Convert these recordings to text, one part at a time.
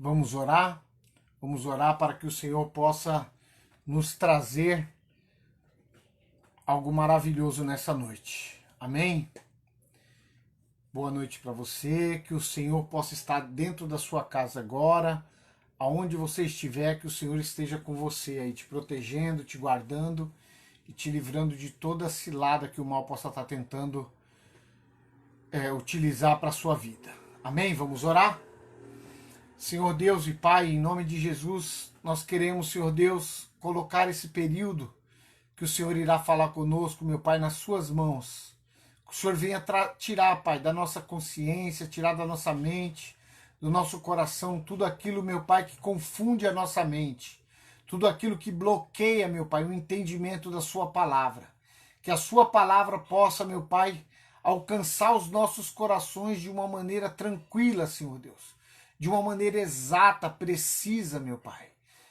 Vamos orar? Vamos orar para que o Senhor possa nos trazer algo maravilhoso nessa noite. Amém? Boa noite para você, que o Senhor possa estar dentro da sua casa agora, aonde você estiver, que o Senhor esteja com você aí, te protegendo, te guardando e te livrando de toda a cilada que o mal possa estar tentando utilizar para a sua vida. Amém? Vamos orar? Senhor Deus e Pai, em nome de Jesus, nós queremos, Senhor Deus, colocar esse período que o Senhor irá falar conosco, meu Pai, nas suas mãos. Que o Senhor venha tirar, Pai, da nossa consciência, tirar da nossa mente, do nosso coração, tudo aquilo, meu Pai, que confunde a nossa mente. Tudo aquilo que bloqueia, meu Pai, o entendimento da sua palavra. Que a sua palavra possa, meu Pai, alcançar os nossos corações de uma maneira tranquila, Senhor Deus. De uma maneira exata, precisa, meu Pai.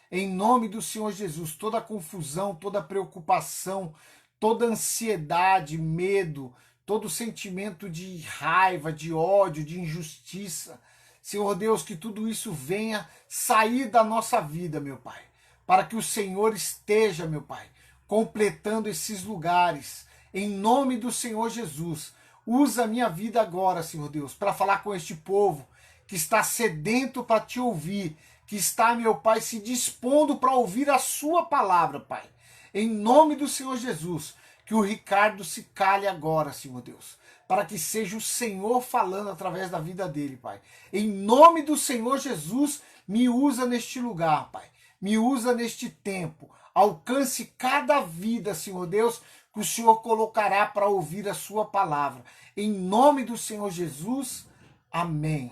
Em nome do Senhor Jesus, toda confusão, toda preocupação, toda ansiedade, medo, todo sentimento de raiva, de ódio, de injustiça, Senhor Deus, que tudo isso venha sair da nossa vida, meu Pai, para que o Senhor esteja, meu Pai, completando esses lugares. Em nome do Senhor Jesus, usa a minha vida agora, Senhor Deus, para falar com este povo que está sedento para te ouvir, que está, meu Pai, se dispondo para ouvir a sua palavra, Pai. Em nome do Senhor Jesus, que o Ricardo se cale agora, Senhor Deus, para que seja o Senhor falando através da vida dele, Pai. Em nome do Senhor Jesus, me usa neste lugar, Pai. Me usa neste tempo. Alcance cada vida, Senhor Deus, que o Senhor colocará para ouvir a sua palavra. Em nome do Senhor Jesus, amém.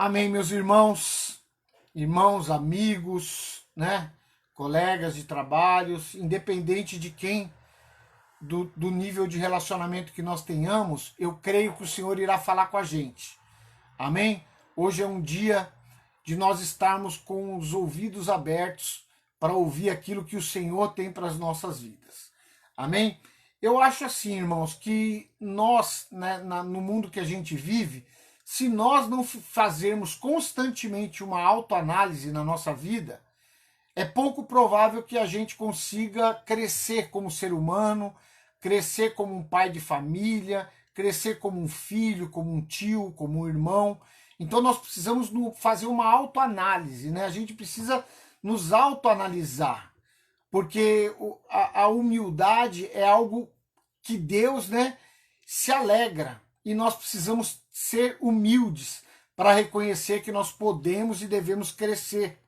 Amém, meus irmãos, amigos, né? Colegas de trabalhos, independente de quem, do nível de relacionamento que nós tenhamos, eu creio que o Senhor irá falar com a gente. Amém? Hoje é um dia de nós estarmos com os ouvidos abertos para ouvir aquilo que o Senhor tem para as nossas vidas. Amém? Eu acho assim, irmãos, que nós, né, no mundo que a gente vive, se nós não fazermos constantemente uma autoanálise na nossa vida, é pouco provável que a gente consiga crescer como ser humano, crescer como um pai de família, crescer como um filho, como um tio, como um irmão. Então nós precisamos fazer uma autoanálise, né? A gente precisa nos autoanalisar, porque a humildade é algo que Deus, né, se alegra, e nós precisamos ser humildes para reconhecer que nós podemos e devemos crescer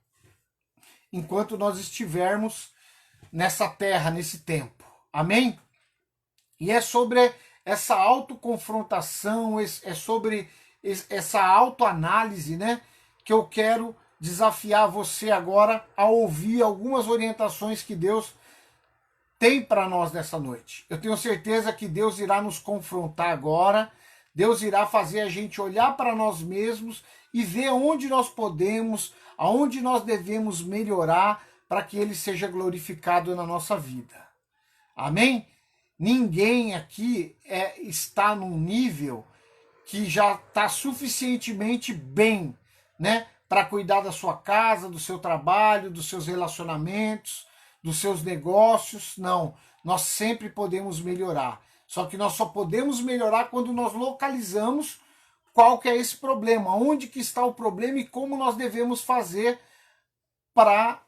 enquanto nós estivermos nessa terra, nesse tempo. Amém? E é sobre essa autoconfrontação, é sobre essa autoanálise, né, que eu quero desafiar você agora a ouvir algumas orientações que Deus tem para nós nessa noite. Eu tenho certeza que Deus irá nos confrontar agora. Deus irá fazer a gente olhar para nós mesmos e ver onde nós podemos, aonde nós devemos melhorar para que Ele seja glorificado na nossa vida. Amém? Ninguém aqui está num nível que já está suficientemente bem, né, para cuidar da sua casa, do seu trabalho, dos seus relacionamentos, dos seus negócios. Não, nós sempre podemos melhorar. Só que nós só podemos melhorar quando nós localizamos qual que é esse problema, onde que está o problema e como nós devemos fazer para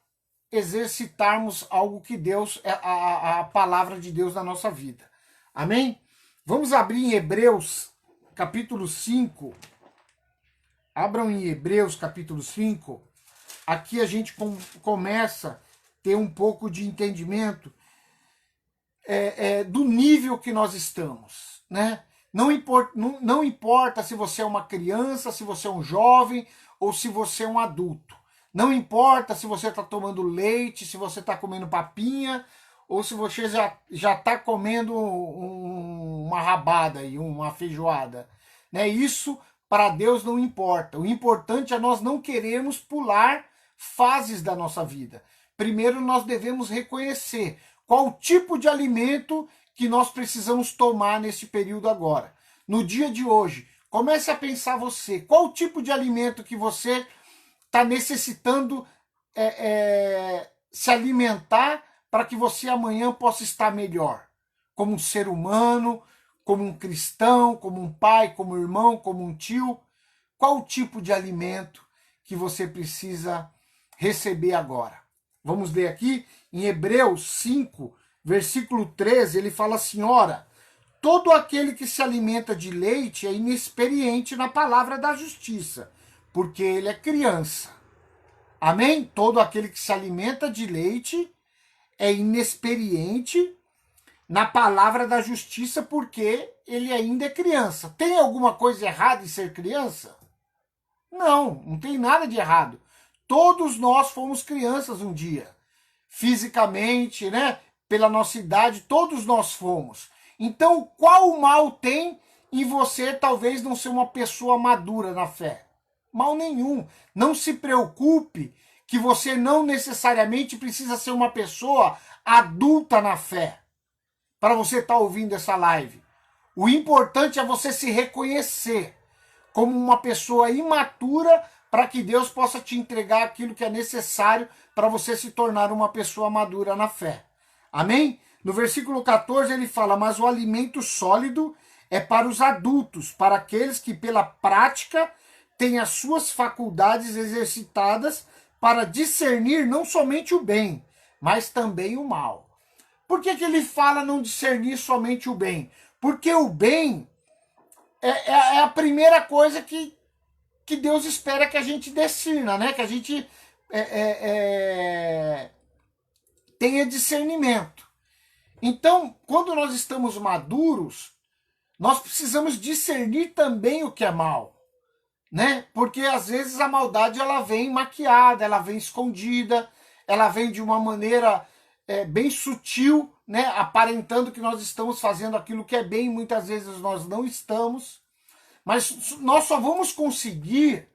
exercitarmos algo que Deus, a palavra de Deus na nossa vida. Amém? Vamos abrir em Hebreus, capítulo 5. Abram em Hebreus, capítulo 5. Aqui a gente começa a ter um pouco de entendimento do nível que nós estamos, né? Não importa se você é uma criança, se você é um jovem ou se você é um adulto. Não importa se você está tomando leite, se você está comendo papinha ou se você já está comendo uma rabada e uma feijoada, né? Isso para Deus não importa. O importante é nós não queremos pular fases da nossa vida. Primeiro nós devemos reconhecer qual tipo de alimento que nós precisamos tomar nesse período agora. No dia de hoje, Comece a pensar você. Qual o tipo de alimento que você está necessitando se alimentar para que você amanhã possa estar melhor? Como um ser humano, como um cristão, como um pai, como um irmão, como um tio. Qual o tipo de alimento que você precisa receber agora? Vamos ler aqui em Hebreus 5, versículo 13, ele fala assim, ora, todo aquele que se alimenta de leite é inexperiente na palavra da justiça, porque ele é criança. Amém? Todo aquele que se alimenta de leite é inexperiente na palavra da justiça, porque ele ainda é criança. Tem alguma coisa errada em ser criança? Não, não tem nada de errado. Todos nós fomos crianças um dia. Fisicamente, né? Pela nossa idade, todos nós fomos. Então, qual mal tem em você talvez não ser uma pessoa madura na fé? Mal nenhum. Não se preocupe que você não necessariamente precisa ser uma pessoa adulta na fé para você estar ouvindo essa live. O importante é você se reconhecer como uma pessoa imatura para que Deus possa te entregar aquilo que é necessário para você se tornar uma pessoa madura na fé. Amém? No versículo 14 ele fala, mas o alimento sólido é para os adultos, para aqueles que pela prática têm as suas faculdades exercitadas para discernir não somente o bem, mas também o mal. Por que ele fala não discernir somente o bem? Porque o bem é a primeira coisa que Deus espera que a gente discerna, né? Que a gente tenha discernimento. Então, quando nós estamos maduros, nós precisamos discernir também o que é mal, né? Porque às vezes a maldade ela vem maquiada, ela vem escondida, ela vem de uma maneira bem sutil, né? Aparentando que nós estamos fazendo aquilo que é bem, muitas vezes nós não estamos. Mas nós só vamos conseguir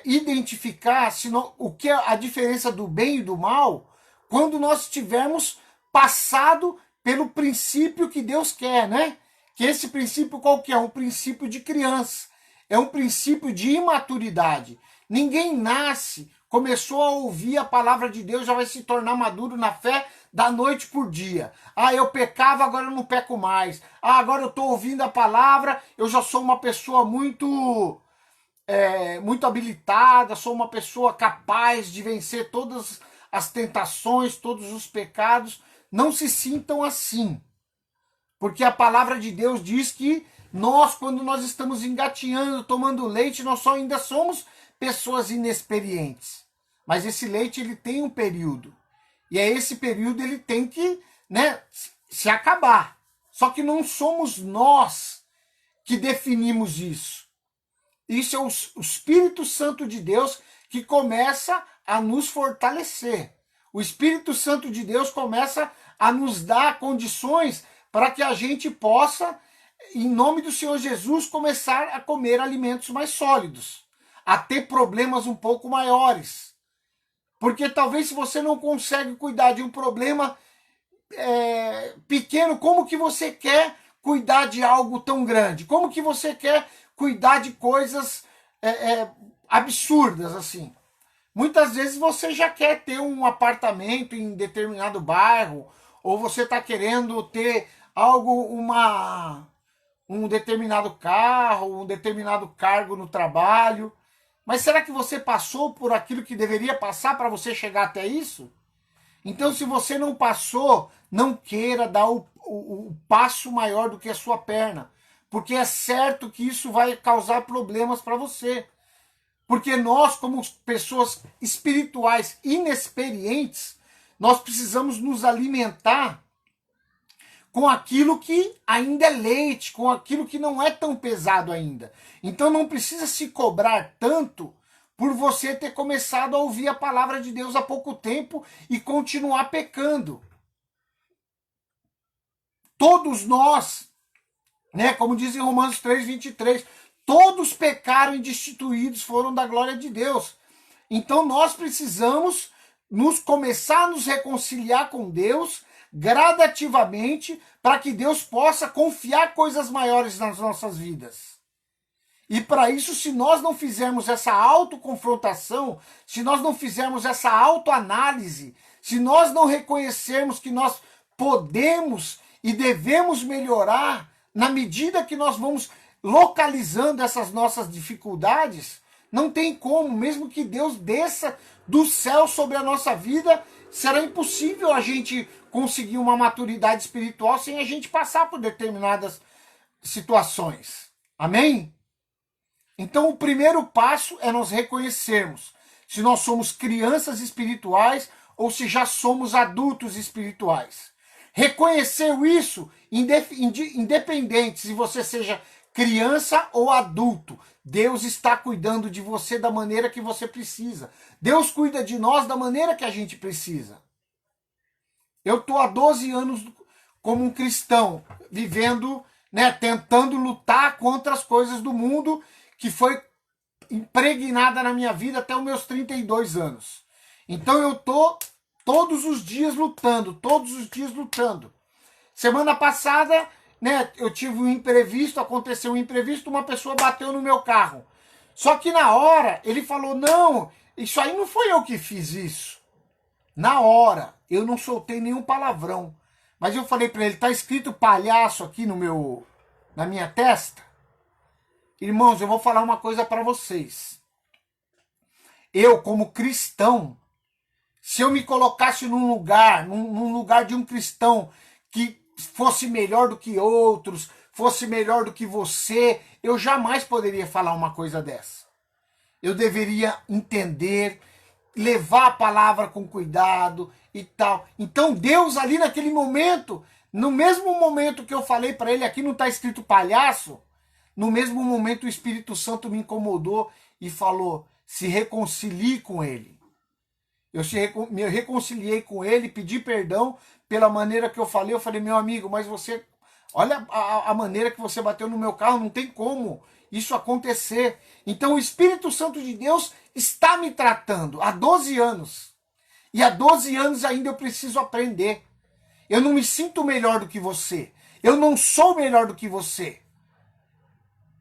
identificar o que é a diferença do bem e do mal quando nós tivermos passado pelo princípio que Deus quer, né? Que esse princípio qual que é? Um princípio de criança. É um princípio de imaturidade. Ninguém nasce, começou a ouvir a palavra de Deus, já vai se tornar maduro na fé da noite por dia. Ah, eu pecava, agora eu não peco mais. Ah, agora eu estou ouvindo a palavra, eu já sou uma pessoa muito habilitada, sou uma pessoa capaz de vencer todas as tentações, todos os pecados. Não se sintam assim. Porque a palavra de Deus diz que nós, quando nós estamos engatinhando, tomando leite, nós só ainda somos pessoas inexperientes. Mas esse leite, ele tem um período. E é esse período, ele tem que, né, se acabar. Só que não somos nós que definimos isso. Isso é o Espírito Santo de Deus que começa a nos fortalecer. O Espírito Santo de Deus começa a nos dar condições para que a gente possa, em nome do Senhor Jesus, começar a comer alimentos mais sólidos, a ter problemas um pouco maiores. Porque talvez se você não consegue cuidar de um problema pequeno, como que você quer cuidar de algo tão grande? Como que você quer cuidar de coisas absurdas assim? Muitas vezes você já quer ter um apartamento em determinado bairro, ou você está querendo ter um determinado carro, um determinado cargo no trabalho. Mas será que você passou por aquilo que deveria passar para você chegar até isso? Então, se você não passou, não queira dar o passo maior do que a sua perna, porque é certo que isso vai causar problemas para você. Porque nós, como pessoas espirituais inexperientes, nós precisamos nos alimentar com aquilo que ainda é leite, com aquilo que não é tão pesado ainda. Então não precisa se cobrar tanto por você ter começado a ouvir a palavra de Deus há pouco tempo e continuar pecando. Todos nós, né, como diz em Romanos 3:23, todos pecaram e destituídos foram da glória de Deus. Então nós precisamos começar a nos reconciliar com Deus gradativamente para que Deus possa confiar coisas maiores nas nossas vidas. E para isso, se nós não fizermos essa autoconfrontação, se nós não fizermos essa autoanálise, se nós não reconhecermos que nós podemos e devemos melhorar na medida que nós vamos localizando essas nossas dificuldades, não tem como, mesmo que Deus desça do céu sobre a nossa vida, será impossível a gente conseguir uma maturidade espiritual sem a gente passar por determinadas situações. Amém? Então o primeiro passo é nós reconhecermos se nós somos crianças espirituais ou se já somos adultos espirituais. Reconhecer isso, independente se você seja criança ou adulto, Deus está cuidando de você da maneira que você precisa. Deus cuida de nós da maneira que a gente precisa. Eu estou há 12 anos como um cristão, vivendo, tentando lutar contra as coisas do mundo que foi impregnada na minha vida até os meus 32 anos. Então eu estou todos os dias lutando, Semana passada, eu tive um imprevisto, aconteceu um imprevisto, uma pessoa bateu no meu carro. Só que na hora, ele falou, não, isso aí não foi eu que fiz isso. Na hora, eu não soltei nenhum palavrão. Mas eu falei para ele, tá escrito palhaço aqui na minha testa? Irmãos, eu vou falar uma coisa para vocês. Eu, como cristão, se eu me colocasse num lugar de um cristão que fosse melhor do que outros, fosse melhor do que você, eu jamais poderia falar uma coisa dessa. Eu deveria entender, levar a palavra com cuidado e tal. Então Deus ali naquele momento, no mesmo momento que eu falei para ele, aqui não está escrito palhaço, no mesmo momento o Espírito Santo me incomodou e falou, se reconcilie com ele. Eu me reconciliei com ele, pedi perdão pela maneira que eu falei, meu amigo, mas você, olha a maneira que você bateu no meu carro, não tem como isso acontecer. Então o Espírito Santo de Deus está me tratando há 12 anos. E há 12 anos ainda eu preciso aprender. Eu não me sinto melhor do que você. Eu não sou melhor do que você.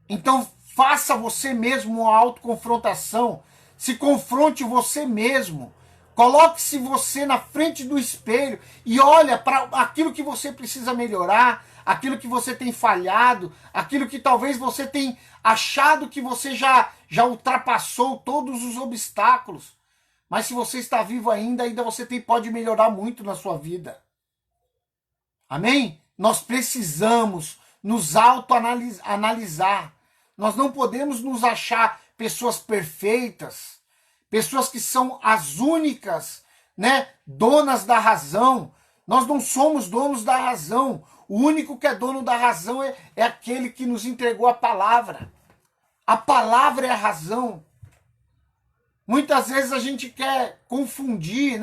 Então faça você mesmo uma autoconfrontação. Se confronte você mesmo. Coloque-se você na frente do espelho e olha para aquilo que você precisa melhorar, aquilo que você tem falhado, aquilo que talvez você tenha achado que você já ultrapassou todos os obstáculos. Mas se você está vivo ainda você pode melhorar muito na sua vida. Amém? Nós precisamos nos autoanalisar. Nós não podemos nos achar pessoas perfeitas, pessoas que são as únicas, donas da razão. Nós não somos donos da razão. O único que é dono da razão é aquele que nos entregou a palavra. A palavra é a razão. Muitas vezes a gente quer confundir,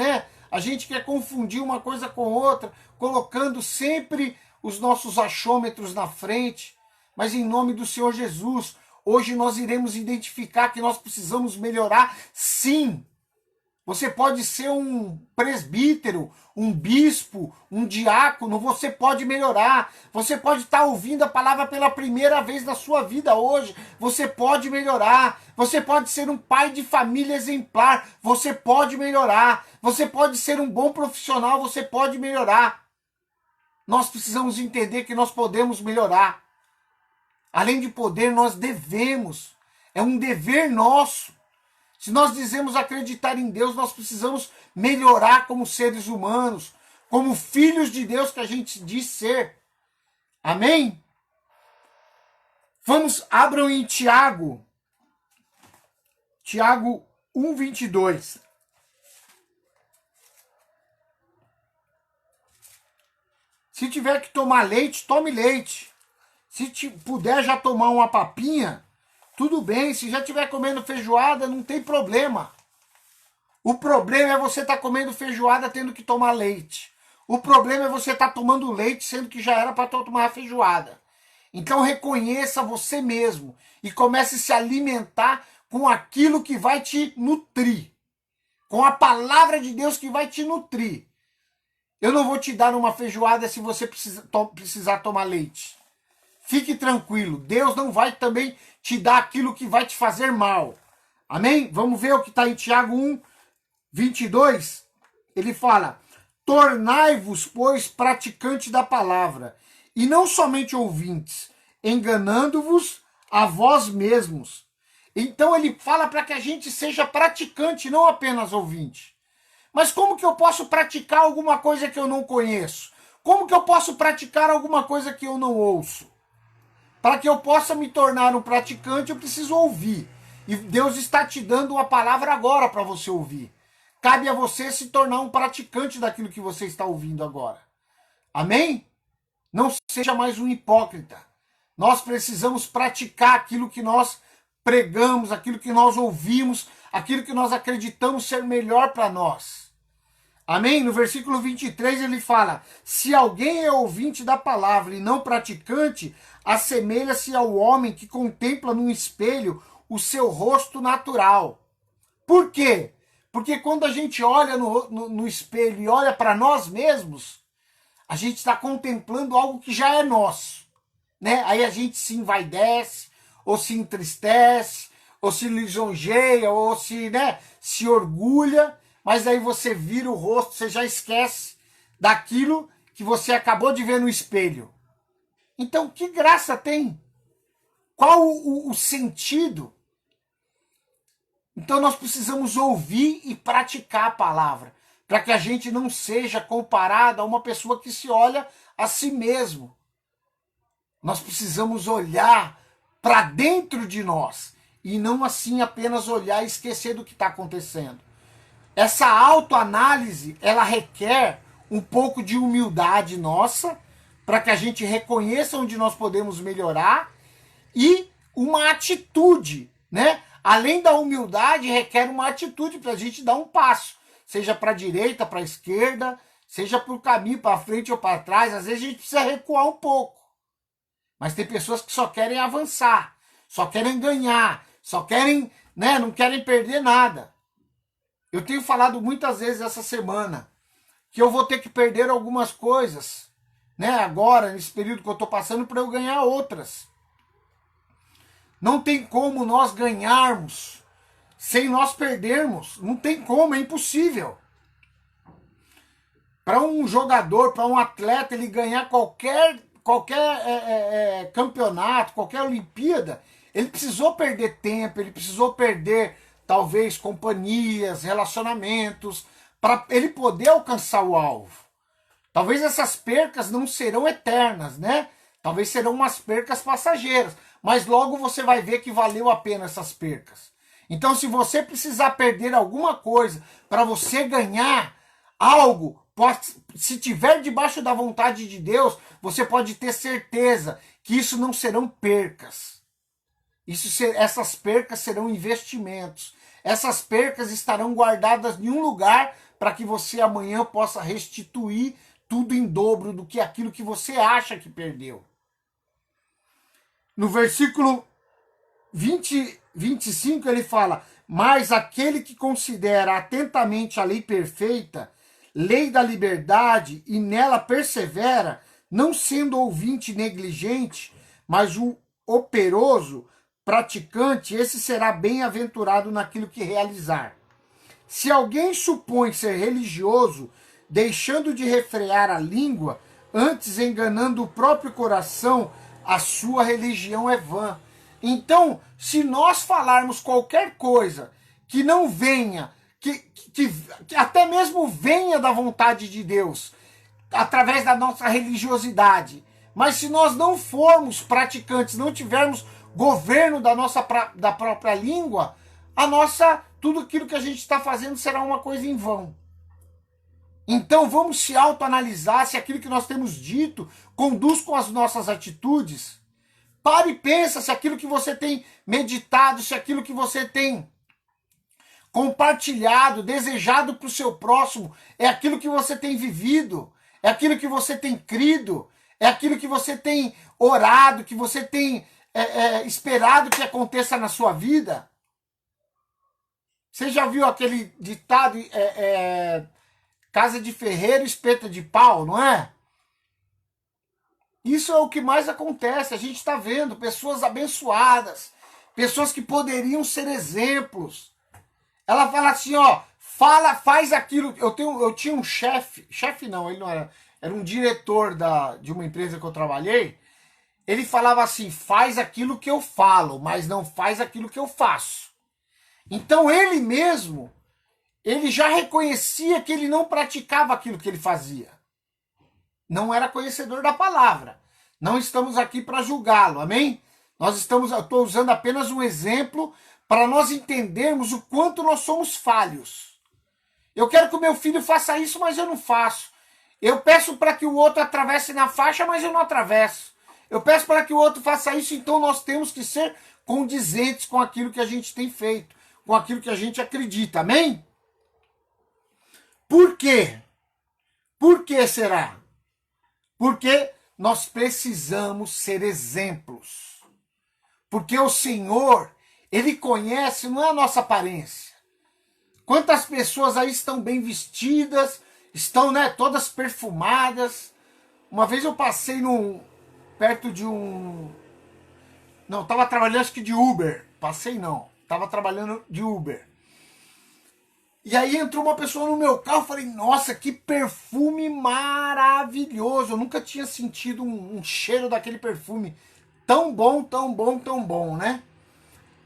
A gente quer confundir uma coisa com outra, colocando sempre os nossos achômetros na frente. Mas em nome do Senhor Jesus, hoje nós iremos identificar que nós precisamos melhorar, sim. Você pode ser um presbítero, um bispo, um diácono, você pode melhorar. Você pode estar ouvindo a palavra pela primeira vez na sua vida hoje, você pode melhorar. Você pode ser um pai de família exemplar, você pode melhorar. Você pode ser um bom profissional, você pode melhorar. Nós precisamos entender que nós podemos melhorar. Além de poder, nós devemos. É um dever nosso. Se nós dizemos acreditar em Deus, nós precisamos melhorar como seres humanos, como filhos de Deus que a gente diz ser. Amém? Abram em Tiago. Tiago 1:22. Se tiver que tomar leite, tome leite. Se puder já tomar uma papinha, tudo bem. Se já estiver comendo feijoada, não tem problema. O problema é você estar comendo feijoada tendo que tomar leite. O problema é você estar tomando leite sendo que já era para tomar feijoada. Então reconheça você mesmo e comece a se alimentar com aquilo que vai te nutrir. Com a palavra de Deus que vai te nutrir. Eu não vou te dar uma feijoada se você precisar tomar leite. fique tranquilo. Deus não vai também te dar aquilo que vai te fazer mal. Amém? Vamos ver o que está em Tiago 1, 22. Ele fala: tornai-vos, pois, praticantes da palavra, e não somente ouvintes, enganando-vos a vós mesmos. Então ele fala para que a gente seja praticante, não apenas ouvinte. Mas como que eu posso praticar alguma coisa que eu não conheço? Como que eu posso praticar alguma coisa que eu não ouço? Para que eu possa me tornar um praticante, eu preciso ouvir. E Deus está te dando uma palavra agora para você ouvir. Cabe a você se tornar um praticante daquilo que você está ouvindo agora. Amém? Não seja mais um hipócrita. Nós precisamos praticar aquilo que nós pregamos, aquilo que nós ouvimos, aquilo que nós acreditamos ser melhor para nós. Amém? No versículo 23 ele fala: se alguém é ouvinte da palavra e não praticante, assemelha-se ao homem que contempla num espelho o seu rosto natural. Por quê? Porque quando a gente olha no espelho e olha para nós mesmos, a gente está contemplando algo que já é nosso. Né? Aí a gente se envaidece, ou se entristece, ou se lisonjeia, ou se orgulha, mas aí você vira o rosto, você já esquece daquilo que você acabou de ver no espelho. Então, que graça tem? Qual o sentido? Então nós precisamos ouvir e praticar a palavra, para que a gente não seja comparado a uma pessoa que se olha a si mesmo. Nós precisamos olhar para dentro de nós e não assim apenas olhar e esquecer do que está acontecendo. Essa autoanálise, ela requer um pouco de humildade nossa, para que a gente reconheça onde nós podemos melhorar, e uma atitude, né? Além da humildade, requer uma atitude para a gente dar um passo, seja para a direita, para a esquerda, seja para o caminho, para frente ou para trás. Às vezes a gente precisa recuar um pouco. Mas tem pessoas que só querem avançar, só querem ganhar, só querem, não querem perder nada. Eu tenho falado muitas vezes essa semana que eu vou ter que perder algumas coisas, agora, nesse período que eu estou passando, para eu ganhar outras. Não tem como nós ganharmos sem nós perdermos. Não tem como, é impossível. Para um jogador, para um atleta, ele ganhar qualquer campeonato, qualquer Olimpíada, ele precisou perder tempo, ele precisou perder, talvez, companhias, relacionamentos, para ele poder alcançar o alvo. Talvez essas percas não serão eternas, Talvez serão umas percas passageiras, mas logo você vai ver que valeu a pena essas percas. Então, se você precisar perder alguma coisa para você ganhar algo, se tiver debaixo da vontade de Deus, você pode ter certeza que isso não serão percas. Essas percas serão investimentos. Essas percas estarão guardadas em um lugar para que você amanhã possa restituir tudo em dobro do que aquilo que você acha que perdeu. No versículo 25 ele fala: mas aquele que considera atentamente a lei perfeita, lei da liberdade, e nela persevera, não sendo ouvinte negligente, mas um operoso praticante, esse será bem-aventurado naquilo que realizar. Se alguém supõe ser religioso, deixando de refrear a língua, antes enganando o próprio coração, a sua religião é vã. Então, se nós falarmos qualquer coisa que não venha, que até mesmo venha da vontade de Deus, através da nossa religiosidade, mas se nós não formos praticantes, não tivermos governo da própria língua, tudo aquilo que a gente está fazendo será uma coisa em vão. Então vamos se autoanalisar se aquilo que nós temos dito conduz com as nossas atitudes. Pare e pensa se aquilo que você tem meditado, se aquilo que você tem compartilhado, desejado para o seu próximo, é aquilo que você tem vivido, é aquilo que você tem crido, é aquilo que você tem orado, que você tem esperado que aconteça na sua vida. Você já viu aquele ditado, casa de ferreiro, espeta de pau, não é? Isso é o que mais acontece. A gente está vendo pessoas abençoadas, pessoas que poderiam ser exemplos. Ela fala assim, ó, faz aquilo. Eu tinha um chefe não, ele não era um diretor de uma empresa que eu trabalhei. Ele falava assim, faz aquilo que eu falo, mas não faz aquilo que eu faço. Então ele mesmo, ele já reconhecia que ele não praticava aquilo que ele fazia. Não era conhecedor da palavra. Não estamos aqui para julgá-lo, amém? Eu estou usando apenas um exemplo para nós entendermos o quanto nós somos falhos. Eu quero que o meu filho faça isso, mas eu não faço. Eu peço para que o outro atravesse na faixa, mas eu não atravesso. Eu peço para que o outro faça isso, então nós temos que ser condizentes com aquilo que a gente tem feito, com aquilo que a gente acredita, amém? Por quê? Por que será? Porque nós precisamos ser exemplos. Porque o Senhor, Ele conhece, não é a nossa aparência. Quantas pessoas aí estão bem vestidas, estão, né, todas perfumadas. Uma vez eu passei perto de um... Não, estava trabalhando acho que de Uber. Passei não, estava trabalhando de Uber. E aí entrou uma pessoa no meu carro, falei, nossa, que perfume maravilhoso. Eu nunca tinha sentido um cheiro daquele perfume tão bom, tão bom, tão bom, né?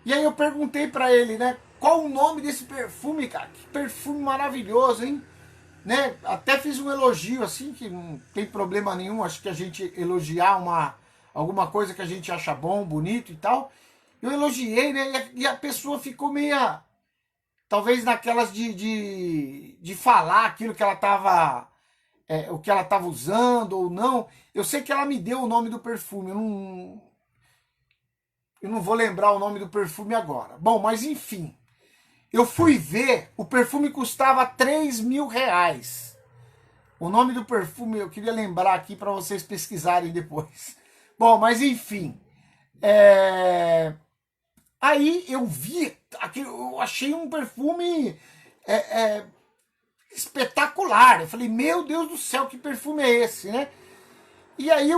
E aí eu perguntei pra ele, né, qual o nome desse perfume, cara? Que perfume maravilhoso, hein? Né? Até fiz um elogio, assim, que não tem problema nenhum, acho que a gente elogiar alguma coisa que a gente acha bom, bonito e tal. Eu elogiei, né, e a pessoa ficou meia... Talvez naquelas de falar aquilo que ela estava... o que ela estava usando ou não. Eu sei que ela me deu o nome do perfume, eu não vou lembrar o nome do perfume agora. Bom, mas enfim... Eu fui ver, o perfume custava 3 mil reais. O nome do perfume eu queria lembrar aqui para vocês pesquisarem depois. Bom, mas enfim. Aí eu vi, eu achei um perfume espetacular. Eu falei, meu Deus do céu, que perfume é esse, né? E aí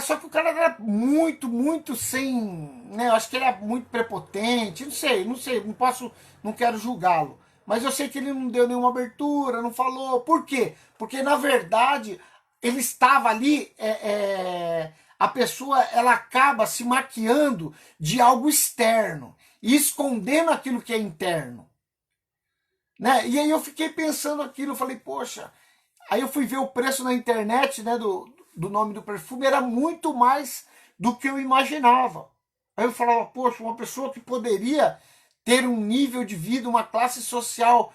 só que o cara era muito, muito sem, né? Eu acho que ele era muito prepotente, não quero julgá-lo. Mas eu sei que ele não deu nenhuma abertura, não falou. Por quê? Porque na verdade ele estava ali, a pessoa ela acaba se maquiando de algo externo e escondendo aquilo que é interno, né? E aí eu fiquei pensando aquilo, eu falei, poxa. Aí eu fui ver o preço na internet, né, do nome do perfume, era muito mais do que eu imaginava. Aí eu falava, poxa, uma pessoa que poderia ter um nível de vida, uma classe social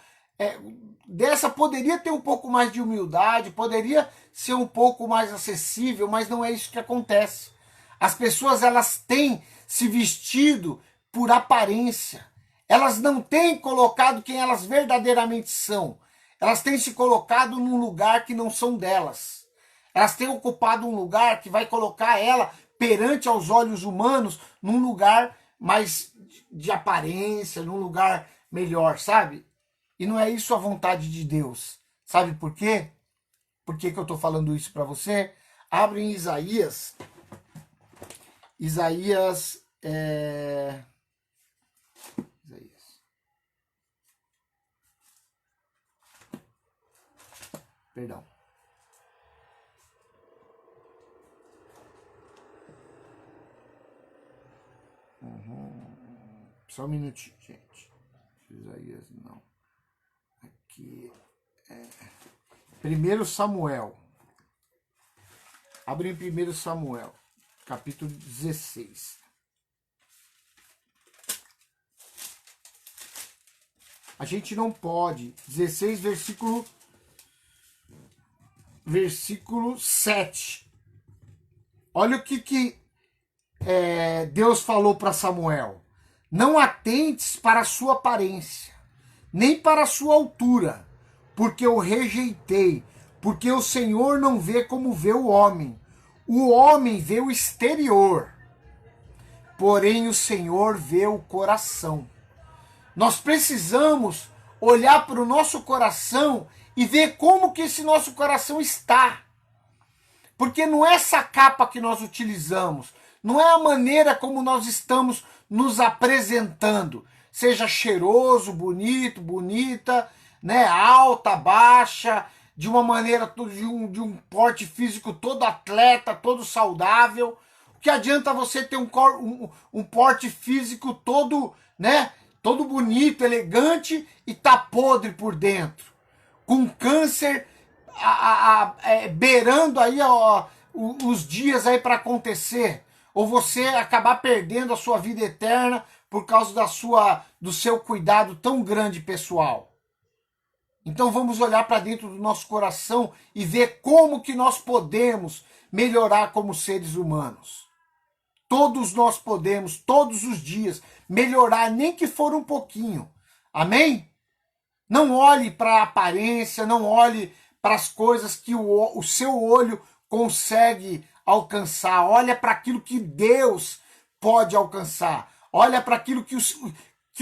dessa, poderia ter um pouco mais de humildade, poderia ser um pouco mais acessível, mas não é isso que acontece. As pessoas, elas têm se vestido por aparência. Elas não têm colocado quem elas verdadeiramente são. Elas têm se colocado num lugar que não são delas. Elas têm ocupado um lugar que vai colocar ela perante aos olhos humanos num lugar mais de aparência, num lugar melhor, sabe? E não é isso a vontade de Deus. Sabe por quê? Por que eu estou falando isso para você? Abre em Isaías. Isaías. Perdão. Só um minutinho, gente. Isaías não. Aqui é 1 Samuel. Abre em 1 Samuel, capítulo 16. A gente não pode. 16, versículo 7. Olha o que Deus falou para Samuel. Não atentes para a sua aparência, nem para a sua altura, porque eu rejeitei, porque o Senhor não vê como vê o homem. O homem vê o exterior, porém o Senhor vê o coração. Nós precisamos olhar para o nosso coração e ver como que esse nosso coração está. Porque não é essa capa que nós utilizamos, não é a maneira como nós estamos nos apresentando, seja cheiroso, bonito, bonita, né, alta, baixa, de uma maneira, de um porte físico todo atleta, todo saudável. O que adianta você ter um porte físico todo, né, todo bonito, elegante e tá podre por dentro, com câncer beirando aí os dias aí para acontecer, ou você acabar perdendo a sua vida eterna por causa do seu cuidado tão grande pessoal. Então vamos olhar para dentro do nosso coração e ver como que nós podemos melhorar como seres humanos. Todos nós podemos, todos os dias, melhorar, nem que for um pouquinho. Amém? Não olhe para a aparência, não olhe para as coisas que o seu olho consegue alcançar. Olha para aquilo que Deus pode alcançar. Olha para aquilo que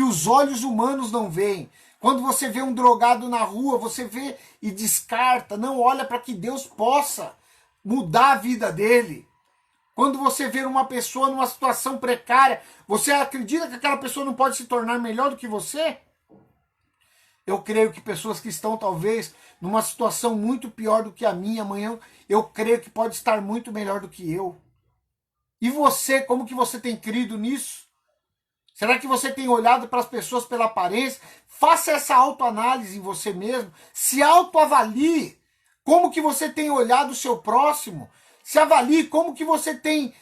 os olhos humanos não veem. Quando você vê um drogado na rua, você vê e descarta. Não, olha para que Deus possa mudar a vida dele. Quando você vê uma pessoa numa situação precária, você acredita que aquela pessoa não pode se tornar melhor do que você? Eu creio que pessoas que estão talvez numa situação muito pior do que a minha amanhã, eu creio que pode estar muito melhor do que eu. E você, como que você tem crido nisso? Será que você tem olhado para as pessoas pela aparência? Faça essa autoanálise em você mesmo. Se autoavalie. Como que você tem olhado o seu próximo? Se avalie como que você tem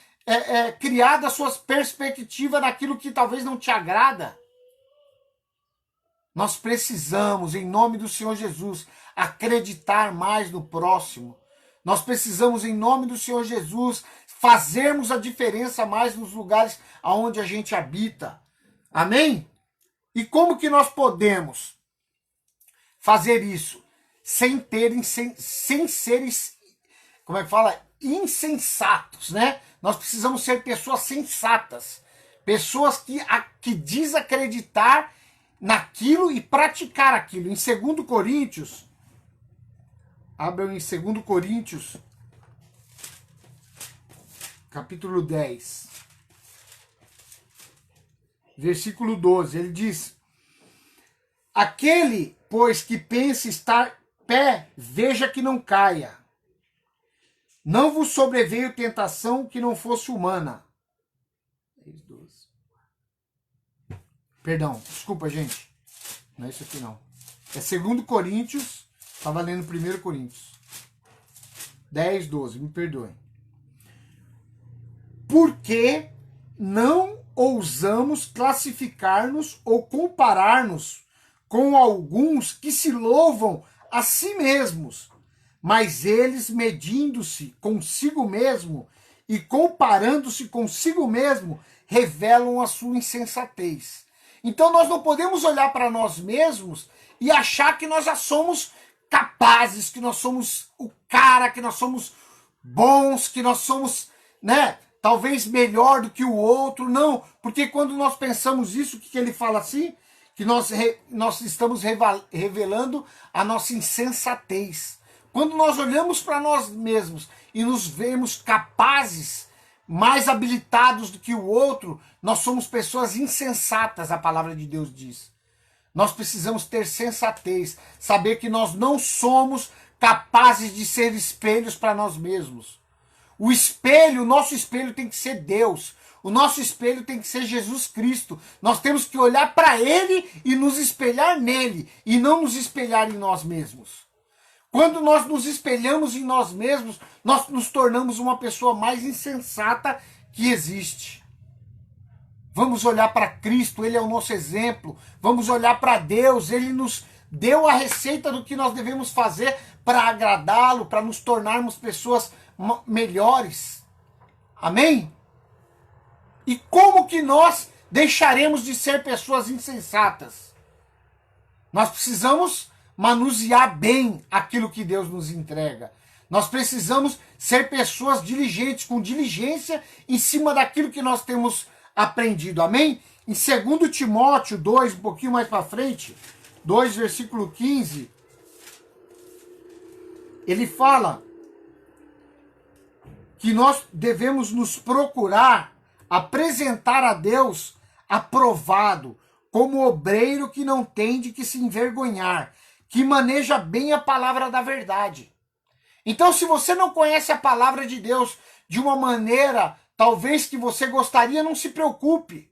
criado as suas perspectivas naquilo que talvez não te agrada. Nós precisamos, em nome do Senhor Jesus, acreditar mais no próximo. Nós precisamos, em nome do Senhor Jesus, fazermos a diferença mais nos lugares aonde a gente habita. Amém? E como que nós podemos fazer isso? Sem serem, como é que fala? Insensatos, né? Nós precisamos ser pessoas sensatas. Pessoas que desacreditar naquilo e praticar aquilo. Em 2 Coríntios, abram em 2 Coríntios, capítulo 10, versículo 12, ele diz: aquele, pois, que pensa estar pé, veja que não caia. Não vos sobreveio tentação que não fosse humana. 10:12. Perdão, desculpa, gente. Não é isso aqui, não. É 2 Coríntios, estava lendo 1 Coríntios. 10:12, me perdoem. Porque não ousamos classificar-nos ou comparar-nos com alguns que se louvam a si mesmos, mas eles, medindo-se consigo mesmo e comparando-se consigo mesmo, revelam a sua insensatez. Então nós não podemos olhar para nós mesmos e achar que nós já somos capazes, que nós somos o cara, que nós somos bons, que nós somos, né, talvez melhor do que o outro. Não, porque quando nós pensamos isso, o que ele fala assim? Que nós estamos revelando a nossa insensatez. Quando nós olhamos para nós mesmos e nos vemos capazes, mais habilitados do que o outro, nós somos pessoas insensatas, a palavra de Deus diz. Nós precisamos ter sensatez, saber que nós não somos capazes de ser espelhos para nós mesmos. O espelho, o nosso espelho tem que ser Deus. O nosso espelho tem que ser Jesus Cristo. Nós temos que olhar para Ele e nos espelhar nele, e não nos espelhar em nós mesmos. Quando nós nos espelhamos em nós mesmos, nós nos tornamos uma pessoa mais insensata que existe. Vamos olhar para Cristo, Ele é o nosso exemplo. Vamos olhar para Deus, Ele nos deu a receita do que nós devemos fazer para agradá-lo, para nos tornarmos pessoas melhores. Amém? E como que nós deixaremos de ser pessoas insensatas? Nós precisamos manusear bem aquilo que Deus nos entrega. Nós precisamos ser pessoas diligentes, com diligência em cima daquilo que nós temos aprendido. Amém? Em 2 Timóteo 2, um pouquinho mais para frente, 2, versículo 15, ele fala: que nós devemos nos procurar apresentar a Deus aprovado, como obreiro que não tem de que se envergonhar, que maneja bem a palavra da verdade. Então, se você não conhece a palavra de Deus de uma maneira, talvez que você gostaria, não se preocupe.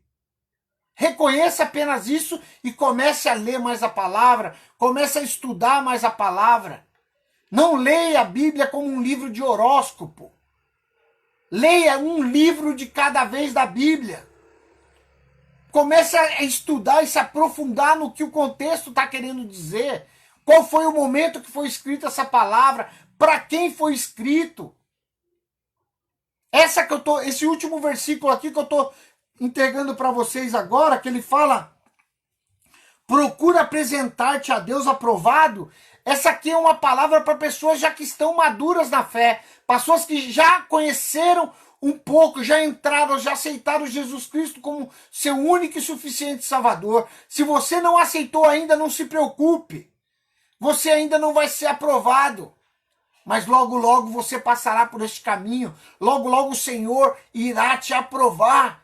Reconheça apenas isso e comece a ler mais a palavra, comece a estudar mais a palavra. Não leia a Bíblia como um livro de horóscopo. Leia um livro de cada vez da Bíblia. Comece a estudar e se aprofundar no que o contexto está querendo dizer. Qual foi o momento que foi escrita essa palavra? Para quem foi escrito? Esse último versículo aqui que eu estou entregando para vocês agora, que ele fala: procura apresentar-te a Deus aprovado. Essa aqui é uma palavra para pessoas já que estão maduras na fé, pessoas que já conheceram um pouco, já entraram, já aceitaram Jesus Cristo como seu único e suficiente Salvador. Se você não aceitou ainda, não se preocupe. Você ainda não vai ser aprovado. Mas logo, logo você passará por este caminho. Logo, logo o Senhor irá te aprovar.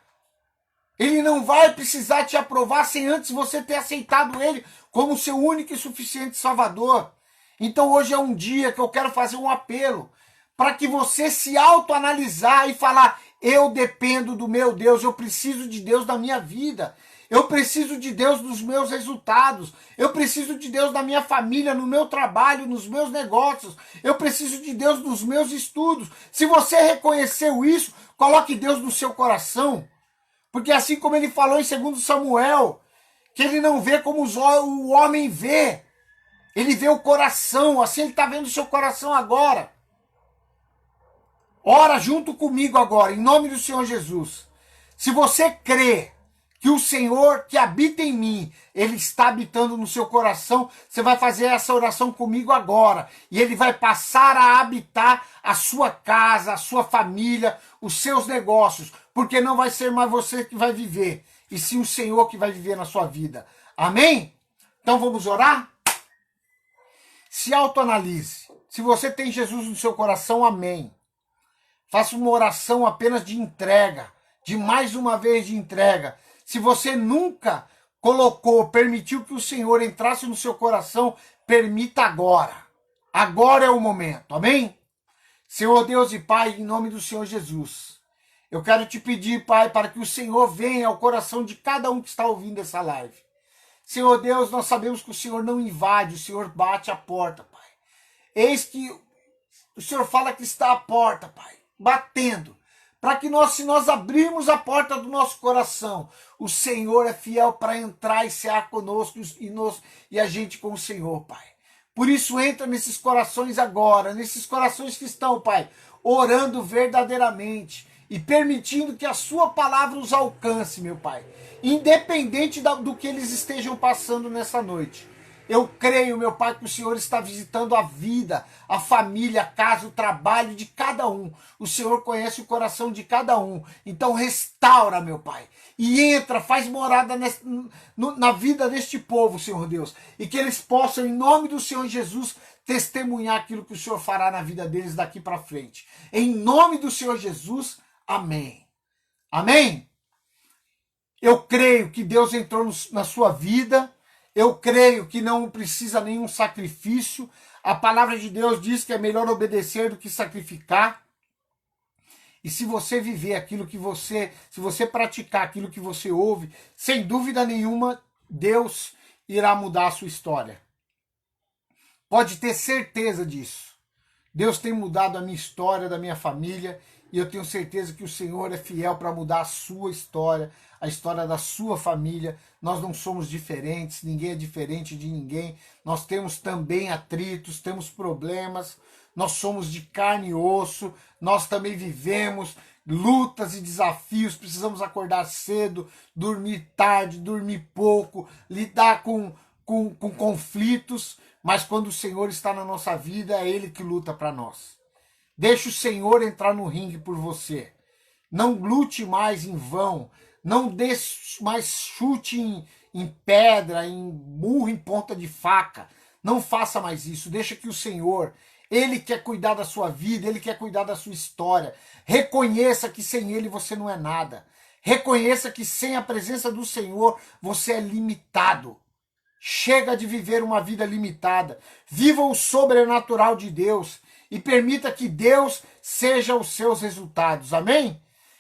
Ele não vai precisar te aprovar sem antes você ter aceitado Ele como seu único e suficiente Salvador. Então hoje é um dia que eu quero fazer um apelo para que você se autoanalisar e falar: eu dependo do meu Deus, eu preciso de Deus na minha vida. Eu preciso de Deus nos meus resultados. Eu preciso de Deus na minha família, no meu trabalho, nos meus negócios. Eu preciso de Deus nos meus estudos. Se você reconheceu isso, coloque Deus no seu coração. Porque assim como ele falou em 2 Samuel, que ele não vê como o homem vê. Ele vê o coração, assim ele está vendo o seu coração agora. Ora junto comigo agora, em nome do Senhor Jesus. Se você crê que o Senhor que habita em mim, Ele está habitando no seu coração, você vai fazer essa oração comigo agora. E Ele vai passar a habitar a sua casa, a sua família, os seus negócios. Porque não vai ser mais você que vai viver, e sim o Senhor que vai viver na sua vida. Amém? Então vamos orar? Se autoanalise. Se você tem Jesus no seu coração, amém. Faça uma oração apenas de entrega, de mais uma vez de entrega. Se você nunca permitiu que o Senhor entrasse no seu coração, permita agora. Agora é o momento, amém? Senhor Deus e Pai, em nome do Senhor Jesus, eu quero te pedir, Pai, para que o Senhor venha ao coração de cada um que está ouvindo essa live. Senhor Deus, nós sabemos que o Senhor não invade, o Senhor bate a porta, Pai. Eis que o Senhor fala que está à porta, Pai, batendo. Para que se nós abrirmos a porta do nosso coração, o Senhor é fiel para entrar e cear conosco e a gente com o Senhor, Pai. Por isso entra nesses corações agora, nesses corações que estão, Pai, orando verdadeiramente e permitindo que a sua palavra os alcance, meu Pai. Independente do que eles estejam passando nessa noite. Eu creio, meu Pai, que o Senhor está visitando a vida, a família, a casa, o trabalho de cada um. O Senhor conhece o coração de cada um. Então restaura, meu Pai. E entra, faz morada na vida deste povo, Senhor Deus. E que eles possam, em nome do Senhor Jesus, testemunhar aquilo que o Senhor fará na vida deles daqui para frente. Em nome do Senhor Jesus, amém. Amém? Eu creio que Deus entrou na sua vida. Eu creio que não precisa nenhum sacrifício. A palavra de Deus diz que é melhor obedecer do que sacrificar. E se você viver aquilo que se você praticar aquilo que você ouve, sem dúvida nenhuma, Deus irá mudar a sua história. Pode ter certeza disso. Deus tem mudado a minha história, da minha família, e eu tenho certeza que o Senhor é fiel para mudar a sua história, a história da sua família. Nós não somos diferentes, ninguém é diferente de ninguém. Nós temos também atritos, temos problemas, nós somos de carne e osso, nós também vivemos lutas e desafios, precisamos acordar cedo, dormir tarde, dormir pouco, lidar com conflitos, mas quando o Senhor está na nossa vida, é Ele que luta para nós. Deixe o Senhor entrar no ringue por você. Não lute mais em vão. Não dê mais chute em pedra, em murro, em ponta de faca. Não faça mais isso. Deixa que o Senhor Ele quer cuidar da sua vida, Ele quer cuidar da sua história. Reconheça que sem Ele você não é nada. Reconheça que sem a presença do Senhor você é limitado. Chega de viver uma vida limitada. Viva o sobrenatural de Deus e permita que Deus seja os seus resultados. Amém?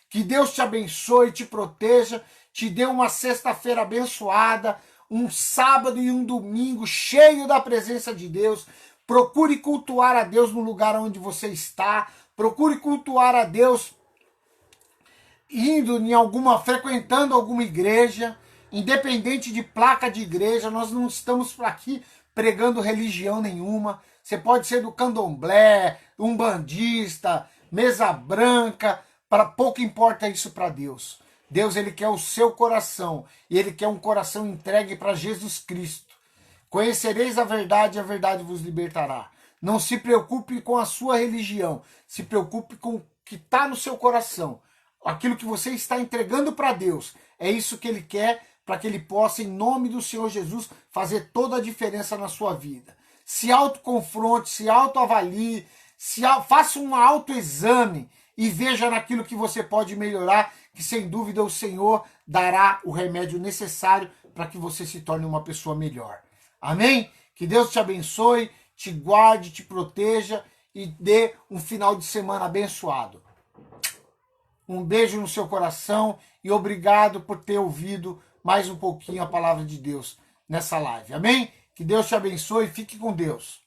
Que Deus te abençoe, te proteja, te dê uma sexta-feira abençoada, um sábado e um domingo cheio da presença de Deus. Procure cultuar a Deus no lugar onde você está. Procure cultuar a Deus frequentando alguma igreja, independente de placa de igreja. Nós não estamos aqui pregando religião nenhuma. Você pode ser do candomblé, umbandista, mesa branca, pouco importa isso para Deus. Deus, ele quer o seu coração, e ele quer um coração entregue para Jesus Cristo. Conhecereis a verdade vos libertará. Não se preocupe com a sua religião, se preocupe com o que está no seu coração. Aquilo que você está entregando para Deus, é isso que ele quer, para que ele possa, em nome do Senhor Jesus, fazer toda a diferença na sua vida. Se autoconfronte, se autoavalie, faça um autoexame e veja naquilo que você pode melhorar, que sem dúvida o Senhor dará o remédio necessário para que você se torne uma pessoa melhor. Amém? Que Deus te abençoe, te guarde, te proteja e dê um final de semana abençoado. Um beijo no seu coração e obrigado por ter ouvido mais um pouquinho a palavra de Deus nessa live. Amém? Que Deus te abençoe e fique com Deus.